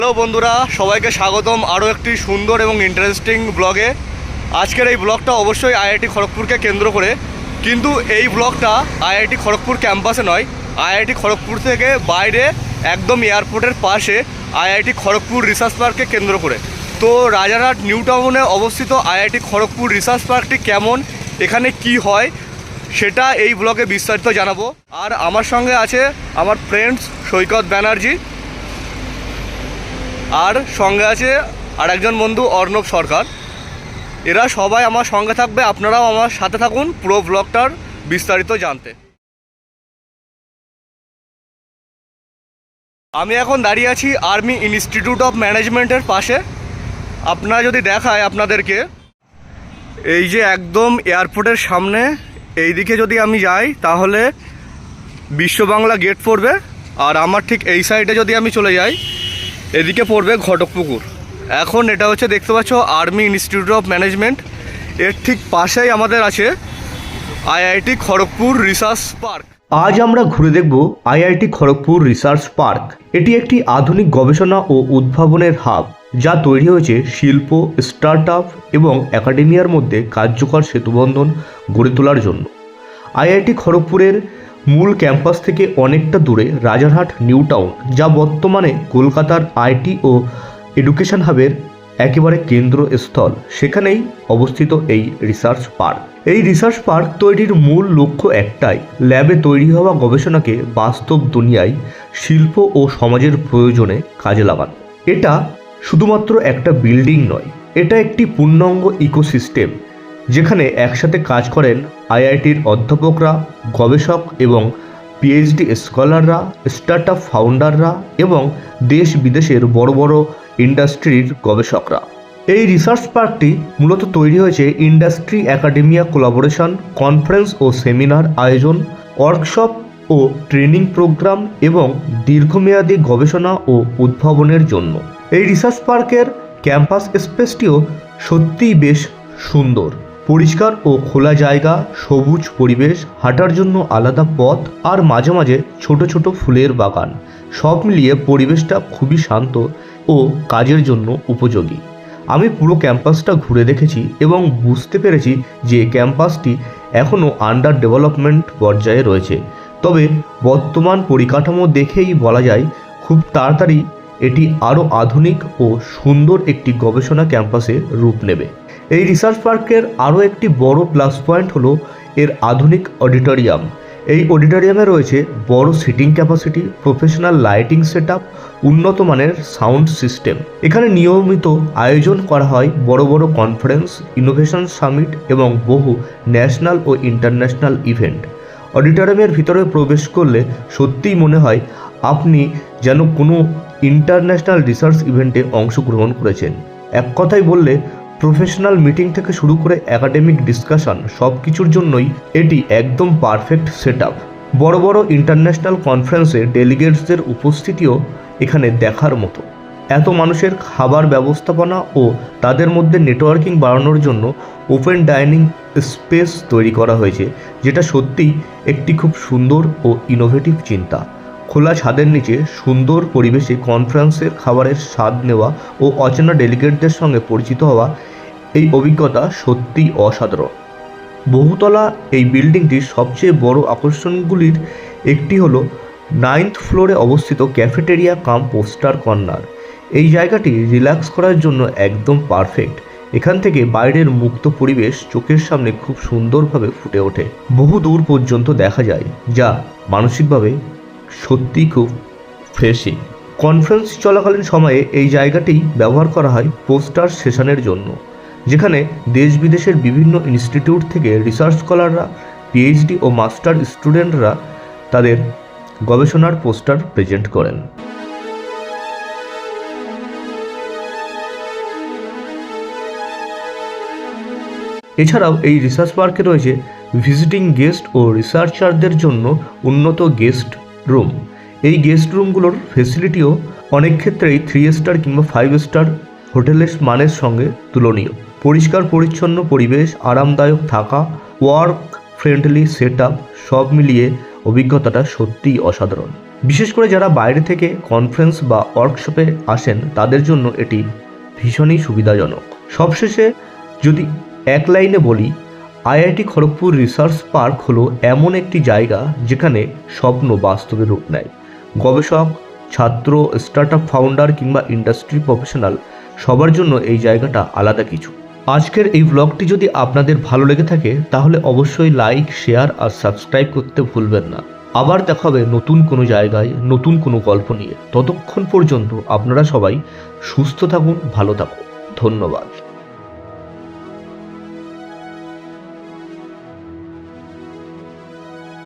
Hello বন্ধুরা, সবাইকে স্বাগতম আরও একটি সুন্দর এবং ইন্টারেস্টিং ব্লগে। আজকের এই ব্লগটা অবশ্যই আইআইটি খড়গপুরকে কেন্দ্র করে, কিন্তু এই ব্লগটা আইআইটি খড়গপুর ক্যাম্পাসে নয়, আইআইটি খড়গপুর থেকে বাইরে একদম এয়ারপোর্টের পাশে আইআইটি খড়গপুর রিসার্চ পার্ককে কেন্দ্র করে। তো রাজারহাট নিউ টাউনে অবস্থিত আইআইটি খড়গপুর রিসার্চ পার্কটি কেমন, এখানে কি হয়, সেটা এই ব্লগে বিস্তারিত জানাবো। আর আমার সঙ্গে আছে আমার ফ্রেন্ডস সৈকত ব্যানার্জি, আর সঙ্গে আছে আর একজন বন্ধু অর্ণব সরকার। এরা সবাই আমার সঙ্গে থাকবে, আপনারাও আমার সাথে থাকুন পুরো ব্লগটার বিস্তারিত জানতে। আমি এখন দাঁড়িয়ে আছি আর্মি ইনস্টিটিউট অফ ম্যানেজমেন্টের পাশে। আপনারা যদি দেখায় আপনাদেরকে, এই যে একদম এয়ারপোর্টের সামনে এই দিকে যদি আমি যাই তাহলে বিশ্ব বাংলা গেট পড়বে, আর আমার ঠিক এই সাইডে যদি আমি চলে যাই এদিকে পড়বে ঘটকপুকুর। এখন এটা হচ্ছে দেখতে পাচ্ছ আর্মি ইনস্টিটিউট অফ ম্যানেজমেন্ট, এর ঠিক পাশেই আমাদের আছে আইআইটি খড়গপুর রিসার্চ পার্ক। আজ আমরা ঘুরে দেখব আইআইটি খড়গপুর রিসার্চ পার্ক। এটি একটি আধুনিক গবেষণা ও উদ্ভাবনের হাব, যা তৈরি হয়েছে শিল্প, স্টার্টআপ এবং একাডেমিয়ার মধ্যে কার্যকর সেতুবন্ধন গড়ে তোলার জন্য। আইআইটি খড়গপুরের মূল ক্যাম্পাস থেকে অনেকটা দূরে রাজারহাট নিউ টাউন, যা বর্তমানে কলকাতার আইটি ও এডুকেশন হাবের একেবারে কেন্দ্রস্থল, সেখানেই অবস্থিত এই রিসার্চ পার্ক। এই রিসার্চ পার্ক তৈরির মূল লক্ষ্য একটাই, ল্যাবে তৈরি হওয়া গবেষণাকে বাস্তব দুনিয়ায় শিল্প ও সমাজের প্রয়োজনে কাজে লাগানো। এটা শুধুমাত্র একটা বিল্ডিং নয়, এটা একটি পূর্ণাঙ্গ ইকোসিস্টেম, যেখানে একসাথে কাজ করেন আইআইটির অধ্যাপকরা, গবেষক এবং পিএইচডি স্কলাররা, স্টার্টআপ ফাউন্ডাররা এবং দেশ বিদেশের বড় বড় ইন্ডাস্ট্রির গবেষকরা। এই রিসার্চ পার্কটি মূলত তৈরি হয়েছে ইন্ডাস্ট্রি অ্যাকাডেমিয়া কোলাবোরেশন, কনফারেন্স ও সেমিনার আয়োজন, ওয়ার্কশপ ও ট্রেনিং প্রোগ্রাম এবং দীর্ঘমেয়াদী গবেষণা ও উদ্ভাবনের জন্য। এই রিসার্চ পার্কের ক্যাম্পাস স্পেসটিও সত্যিই বেশ সুন্দর, পরিষ্কার ও খোলা জায়গা, সবুজ পরিবেশ, হাঁটার জন্য আলাদা পথ আর মাঝে মাঝে ছোট ছোট ফুলের বাগান, সব মিলিয়ে পরিবেশটা খুবই শান্ত ও কাজের জন্য উপযোগী। আমি পুরো ক্যাম্পাসটা ঘুরে দেখেছি এবং বুঝতে পেরেছি যে ক্যাম্পাসটি এখনও আন্ডার ডেভেলপমেন্ট পর্যায়ে রয়েছে, তবে বর্তমান পরিকাঠামো দেখেই বলা যায় খুব তাড়াতাড়ি এটি আরও আধুনিক ও সুন্দর একটি গবেষণা ক্যাম্পাসে রূপ নেবে। এই রিসার্চ পার্কের আরও একটি বড় প্লাস পয়েন্ট হলো এর আধুনিক অডিটোরিয়াম। এই অডিটোরিয়ামে রয়েছে বড় seating capacity, professional lighting setup, উন্নত মানের সাউন্ড সিস্টেম। এখানে নিয়মিত আয়োজন করা হয় বড় বড় কনফারেন্স, ইনোভেশন সামিট এবং বহু ন্যাশনাল ও ইন্টারন্যাশনাল ইভেন্ট। অডিটোরিয়ামের ভিতরে প্রবেশ করলে সত্যিই মনে হয় আপনি যেন কোনো ইন্টারন্যাশনাল রিসার্চ ইভেন্টে অংশগ্রহণ করেছেন। এক কথায় বললে প্রফেশনাল মিটিং থেকে শুরু করে একাডেমিক ডিসকাশন, সব কিছুর জন্যই এটি একদম পারফেক্ট সেটআপ। বড় বড় ইন্টারন্যাশনাল কনফারেন্সে ডেলিগেটসদের উপস্থিতিও এখানে দেখার মতো। এত মানুষের খাবার ব্যবস্থাপনা ও তাদের মধ্যে নেটওয়ার্কিং বাড়ানোর জন্য ওপেন ডাইনিং স্পেস তৈরি করা হয়েছে, যেটা সত্যিই একটি খুব সুন্দর ও ইনোভেটিভ চিন্তা। খোলা ছাদের নিচে সুন্দর পরিবেশে কনফারেন্সের খাবারের স্বাদ নেওয়া ও অচেনা ডেলিগেটদের সঙ্গে পরিচিত হওয়া, এই অভিজ্ঞতা সত্যিই অসাধারণ। বহুতলা এই বিল্ডিংটির সবচেয়ে বড় আকর্ষণগুলির একটি হলো 9th ফ্লোরে অবস্থিত ক্যাফেটেরিয়া কাম পোস্টার কর্নার। এই জায়গাটি রিল্যাক্স করার জন্য একদম পারফেক্ট। এখান থেকে বাইরের মুক্ত পরিবেশ চোখের সামনে খুব সুন্দরভাবে ফুটে ওঠে, বহু দূর পর্যন্ত দেখা যায়, যা মানসিকভাবে সত্যিই খুব ফ্রেশিং। কনফারেন্স চলাকালীন সময়ে এই জায়গাটি ব্যবহার করা হয় পোস্টার সেশনের জন্য, যেখানে দেশ বিদেশের বিভিন্ন ইনস্টিটিউট থেকে রিসার্চ স্কলাররা, পিএইচডি ও মাস্টার স্টুডেন্টরা তাদের গবেষণার পোস্টার প্রেজেন্ট করেন। এছাড়াও এই রিসার্চ পার্কে রয়েছে ভিজিটিং গেস্ট ও রিসার্চারদের জন্য উন্নত গেস্ট রুম। এই গেস্ট রুমগুলোর ফেসিলিটিও অনেক ক্ষেত্রেই 3 স্টার কিংবা 5 স্টার হোটেলের মানের সঙ্গে তুলনীয়। পরিষ্কার পরিচ্ছন্ন পরিবেশ, আরামদায়ক থাকা, ওয়ার্ক ফ্রেন্ডলি সেটআপ, সব মিলিয়ে অভিজ্ঞতাটা সত্যিই অসাধারণ। বিশেষ করে যারা বাইরে থেকে কনফারেন্স বা ওয়ার্কশপে আসেন তাদের জন্য এটি ভীষণই সুবিধাজনক। সবশেষে যদি এক লাইনে বলি, আইআইটি খড়গপুর রিসার্চ পার্ক হলো এমন একটি জায়গা যেখানে স্বপ্ন বাস্তবে রূপ নেয়। গবেষক, ছাত্র, স্টার্টআপ ফাউন্ডার কিংবা ইন্ডাস্ট্রি প্রফেশনাল সবার জন্য এই জায়গাটা আলাদা কিছু। আজকের এই ব্লগটি যদি আপনাদের ভালো লেগে থাকে তাহলে অবশ্যই লাইক, শেয়ার আর সাবস্ক্রাইব করতে ভুলবেন না। আবার দেখা হবে নতুন কোনো জায়গায় নতুন কোনো গল্প নিয়ে। ততক্ষণ পর্যন্ত আপনারা সবাই সুস্থ থাকুন, ভালো থাকুন। ধন্যবাদ।